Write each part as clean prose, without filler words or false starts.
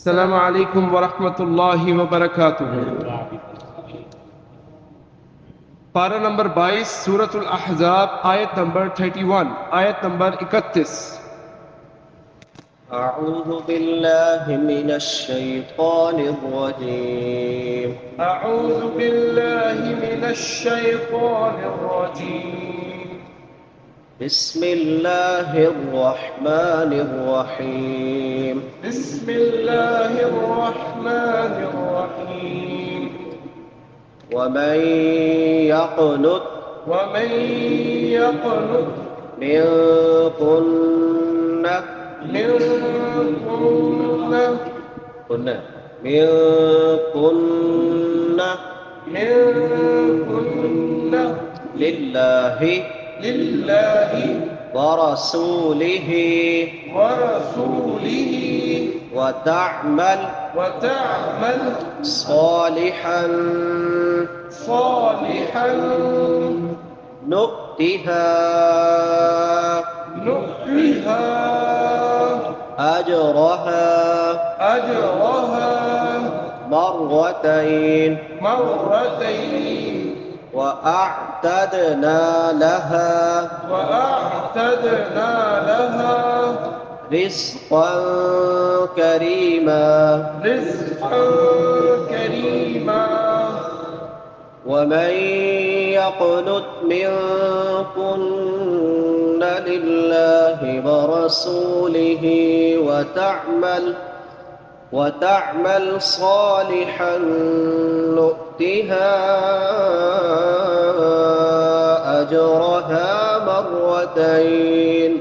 السلام علیکم ورحمۃ اللہ وبرکاتہ۔ پارہ نمبر 22 سورۃ الاحزاب، آیت نمبر 31، آیت نمبر 31۔ أعوذ بالله من الشيطان الرجيم اعوذ باللہ من الشیطان الرجیم۔ بسم الله الرحمن الرحيم بسم اللہ الرحمن الرحیم۔ ومن يقنت ومن يقنت منكن منكن لله ورسوله وتعمل صالحا نؤتها أجرها مرتين وأعتدنا لها رزقا كريما ومن يقنت منكن لله ورسوله وتعمل صالحا نؤتها أجرها مرتين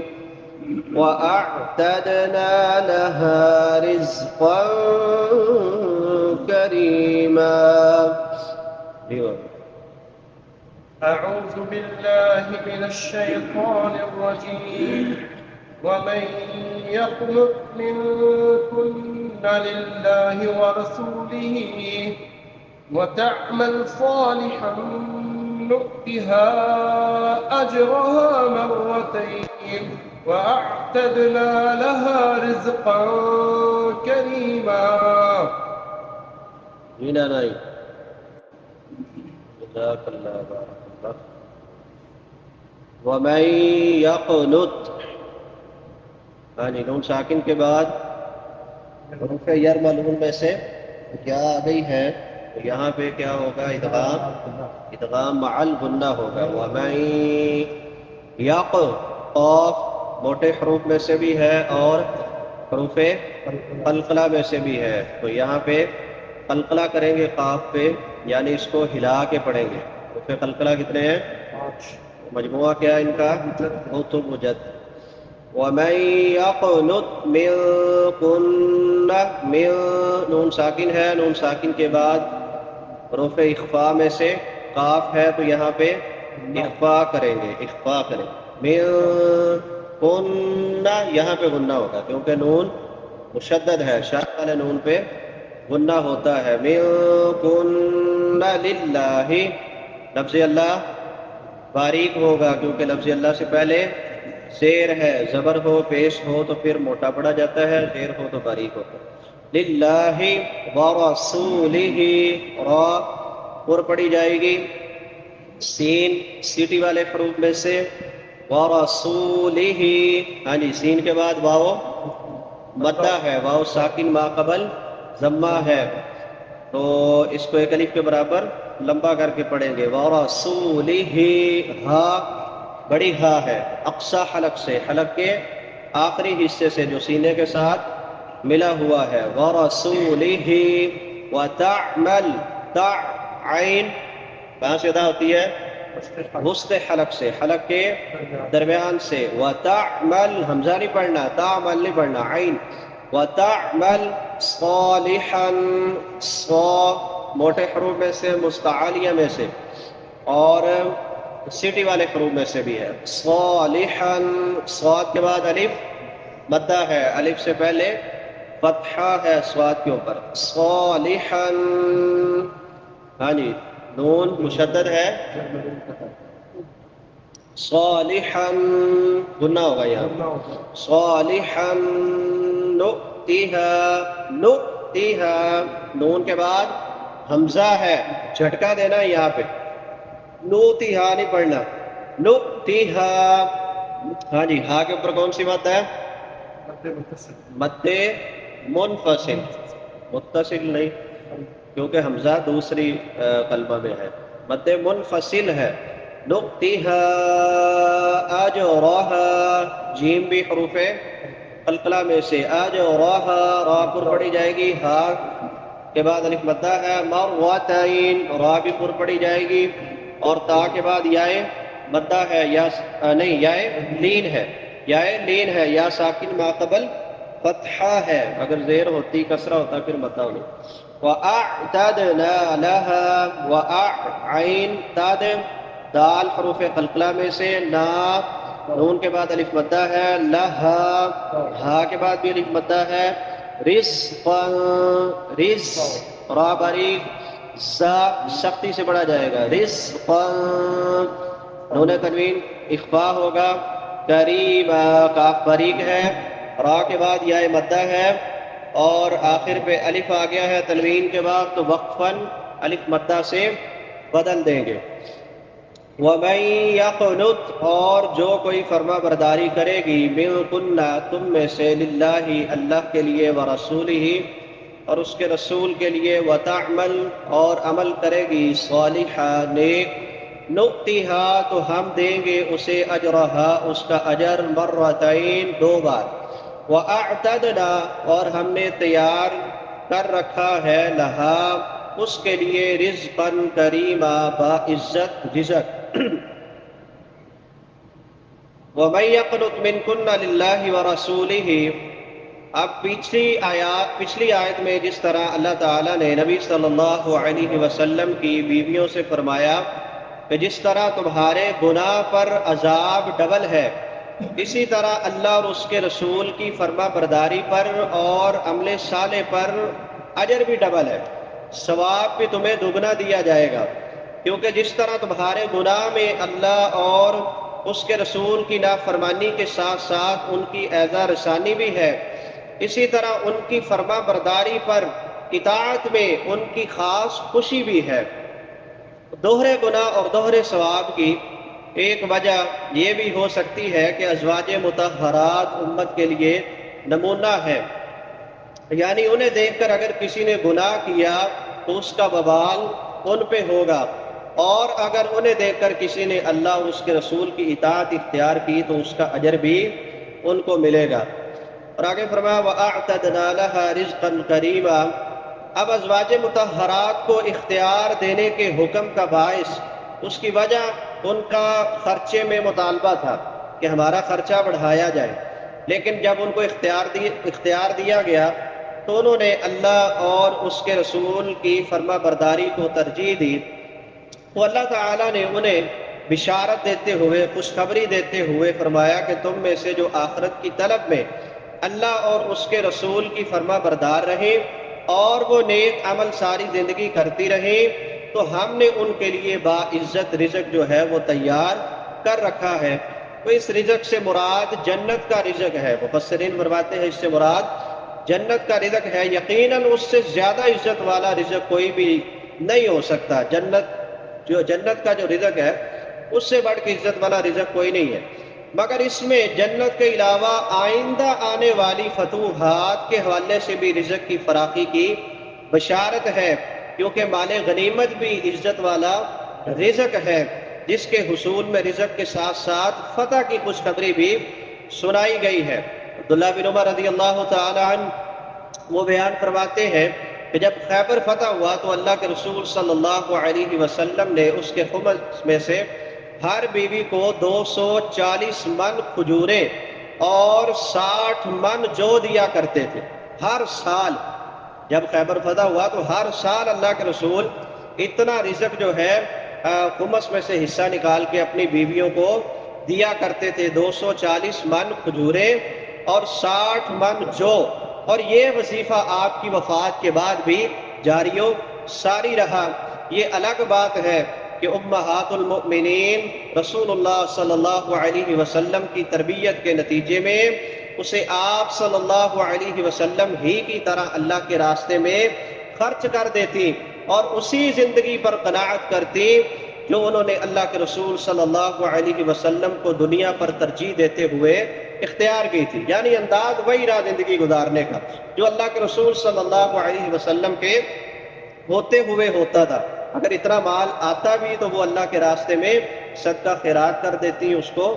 وأعتدنا لها رزقا كريما۔ أعوذ بالله من الشيطان الرجيم۔ ومن يقنت منكن لله ورسوله وتعمل صالحا نؤتها أجرها مرتين وأعتدنا لها رزقا كريما۔ جزاك الله بارك الله۔ ومن يقنت، نون ساکن کے بعد حروف یرملون میں سے کیا آ گئی ہے؟ تو یہاں پہ کیا ہوگا؟ ادغام مع الغنہ ہوگا۔ ومن یق، قاف موٹے حروف میں سے بھی ہے اور حروف قلقلہ میں سے بھی ہے، تو یہاں پہ قلقلہ کریں گے قاف پہ، یعنی اس کو ہلا کے پڑھیں گے۔ حروف قلقلہ کتنے ہیں؟ مجموعہ کیا ہے ان کا؟ مجد۔ ومن يقنت منكن، نون ساکن ہے، نون ساکن کے بعد حروف اخفاء میں سے قاف ہے تو یہاں پہ اخفاء کریں گے، اخفاء کریں۔ منکن، یہاں پہ غنہ ہوگا کیونکہ نون مشدد ہے، شاد والے نون پہ غنہ ہوتا ہے۔ منکن للہ، لفظ اللہ باریک ہوگا کیونکہ لفظ اللہ سے پہلے زیر ہے، زبر ہو پیش ہو تو پھر موٹا پڑا جاتا ہے، زیر ہو تو باریک ہوتا ہے۔ للہ ورسولہ، را پر پڑی جائے گی، سین سیٹی والے حروف میں سے، ورسولہ، سین کے بعد واو مدہ ہے، واو ساکن ما قبل ضمہ ہے، تو اس کو ایک الف کے برابر لمبا کر کے پڑھیں گے۔ ورسولہ، ہا بڑی ہا ہے، اقصی حلق سے، حلق کے آخری حصے سے جو سینے کے ساتھ ملا ہوا ہے۔ ورسولہ وتعمل، تا عین کہاں سے ادا ہوتی ہے؟ وسط حلق سے، حلق کے درمیان سے۔ وتعمل، حمزہ نہیں پڑھنا، تعمل نہیں پڑھنا، عین۔ وتعمل صالحا، صا موٹے حروف میں سے، مستعالیہ میں سے اور سیٹی والے حروف میں سے بھی ہے۔ صالحا، صاد کے بعد الف مدہ ہے، الف سے پہلے فتحہ ہے صاد کے اوپر۔ صالحا، نون مشدد ہے، صالحا گناہ ہوگا یہاں۔ صالحا نؤتها نؤتیہا، نون کے بعد حمزہ ہے، جھٹکا دینا ہے یہاں پہ، نؤتیہا نہیں پڑھنا، نؤتیہا۔ ہاں جی، ہا کے اوپر کون سی مد ہے؟ مد منفصل، متصل نہیں، کیونکہ حمزہ دوسری کلمہ میں ہے، مد منفصل ہے۔ نؤتیہا اجرہا، جیم بھی حروف قلقلہ میں سے، اجرہا، را پر پڑھی جائے گی، ہا کے بعد الف مدہ ہے، مرتین، را بھی پر پڑھی جائے گی، اور تا کے بعد یائے مدہ ہے، یا نہیں یائے لین ہے، یائے لین ہے، یا ساکن ما قبل فتحہ ہے، اگر زیر ہوتی کسرہ ہوتا پھر مدہ ہوئی۔ وَأَعْتَدْنَا لَهَا، وَأَعْعَيْن، تاد دال حروف قلقلہ میں سے، نا نون کے بعد الف مدہ ہے، لہا، ہا کے بعد بھی الف مدہ ہے، رزقا، رز، را باریک، زا سختی سے پڑھا جائے گا، رزقا، نون تنوین اخفا ہوگا، کریما، کاف باریک ہے، را کے بعد یا مدہ ہے، اور آخر پہ الف آ گیا ہے تنوین کے بعد، تو وقفاً الف مدہ سے بدل دیں گے۔ وَمَن يَقْنُتْ، اور جو کوئی فرما برداری کرے گی، مِنْکُنَّ، تم میں سے، للہ، اللہ کے لیے، وَرَسُولِهِ، اور اس کے رسول کے لیے، وَتَعْمَلْ، اور عمل کرے گی، صالحہ، نیک، نؤتیہا، تو ہم دیں گے اسے، اجرہا، اس کا اجر، مرتین، 2 بار، وَأَعْتَدْنَا، اور ہم نے تیار کر رکھا ہے، لہا، اس کے لیے، رزقاً کریما، باعزت رزق۔ وَمَن يَقْنُتْ مِنْكُنَّ لِلَّهِ وَرَسُولِهِ، اب پچھلی آیت میں جس طرح اللہ تعالیٰ نے نبی صلی اللہ علیہ وسلم کی بیویوں سے فرمایا کہ جس طرح تمہارے گناہ پر عذاب ڈبل ہے، اسی طرح اللہ اور اس کے رسول کی فرما برداری پر اور عمل صالح پر اجر بھی ڈبل ہے، ثواب بھی تمہیں دگنا دیا جائے گا، کیونکہ جس طرح تمہارے گناہ میں اللہ اور اس کے رسول کی نافرمانی کے ساتھ ساتھ ان کی اعزا رسانی بھی ہے، اسی طرح ان کی فرما برداری پر اطاعت میں ان کی خاص خوشی بھی ہے۔ دوہرے گناہ اور دوہرے ثواب کی ایک وجہ یہ بھی ہو سکتی ہے کہ ازواج مطہرات امت کے لیے نمونہ ہے، یعنی انہیں دیکھ کر اگر کسی نے گناہ کیا تو اس کا وبال ان پہ ہوگا، اور اگر انہیں دیکھ کر کسی نے اللہ اور اس کے رسول کی اطاعت اختیار کی تو اس کا اجر بھی ان کو ملے گا۔ اور آگے فرمایا وَأَعْتَدْنَا لَهَا رِزْقًا كَرِيمًا، اب ازواج مطہرات کو اختیار دینے کے حکم کا باعث اس کی وجہ ان کا خرچے میں مطالبہ تھا کہ ہمارا خرچہ بڑھایا جائے، لیکن جب ان کو اختیار دیا گیا تو انہوں نے اللہ اور اس کے رسول کی فرما برداری کو ترجیح دی، تو اللہ تعالیٰ نے انہیں بشارت دیتے ہوئے، خوشخبری دیتے ہوئے فرمایا کہ تم میں سے جو آخرت کی طلب میں اللہ اور اس کے رسول کی فرما بردار رہیں اور وہ نیک عمل ساری زندگی کرتی رہیں، تو ہم نے ان کے لیے باعزت رزق جو ہے وہ تیار کر رکھا ہے۔ تو اس رزق سے مراد جنت کا رزق ہے، مفسرین فرماتے ہیں اس سے مراد جنت کا رزق ہے، یقیناً اس سے زیادہ عزت والا رزق کوئی بھی نہیں ہو سکتا، جنت کا جو رزق ہے اس سے بڑھ کے عزت والا رزق کوئی نہیں ہے، مگر اس میں جنت کے علاوہ آئندہ آنے والی فتوحات کے حوالے سے بھی رزق کی فراخی کی بشارت ہے، کیونکہ مال غنیمت بھی عزت والا رزق ہے، جس کے حصول میں رزق کے ساتھ ساتھ فتح کی خوشخبری بھی سنائی گئی ہے۔ عبداللہ بن عمر رضی اللہ تعالی عنہ وہ بیان فرماتے ہیں کہ جب خیبر فتح ہوا تو اللہ کے رسول صلی اللہ علیہ وسلم نے اس کے خمس میں سے ہر بیوی کو 240 من کھجوریں اور 60 من جو دیا کرتے تھے ہر سال۔ جب خیبر فتح ہوا تو ہر سال اللہ کے رسول اتنا رزق جو ہے خمس میں سے حصہ نکال کے اپنی بیویوں کو دیا کرتے تھے، 240 من کھجوریں اور 60 من جو، اور یہ وظیفہ آپ کی وفات کے بعد بھی جاری و ساری رہا۔ یہ الگ بات ہے کہ امہات المؤمنین رسول اللہ صلی اللہ علیہ وسلم کی تربیت کے نتیجے میں اسے آپ صلی اللہ علیہ وسلم ہی کی طرح اللہ کے راستے میں خرچ کر دیتی اور اسی زندگی پر قناعت کرتی جو انہوں نے اللہ کے رسول صلی اللہ علیہ وسلم کو دنیا پر ترجیح دیتے ہوئے اختیار کی تھی. یعنی انداز وہی رہا زندگی گزارنے کا جو اللہ کے رسول صلی اللہ علیہ وسلم کے ہوتے ہوئے ہوتا تھا. اگر اتنا مال آتا بھی تو وہ اللہ کے راستے میں صدقہ خیرات کر دیتی، اس کو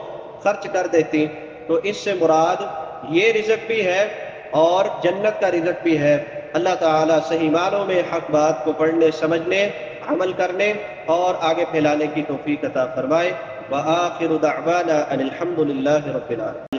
خرچ کر دیتی. تو اس سے مراد یہ رزق بھی ہے اور جنت کا رزق بھی ہے. اللہ تعالیٰ صحیح معنوں میں حق بات کو پڑھنے، سمجھنے، عمل کرنے اور آگے پھیلانے کی توفیق عطا فرمائے. وآخر دعوانا ان الحمد للہ رب العالمین.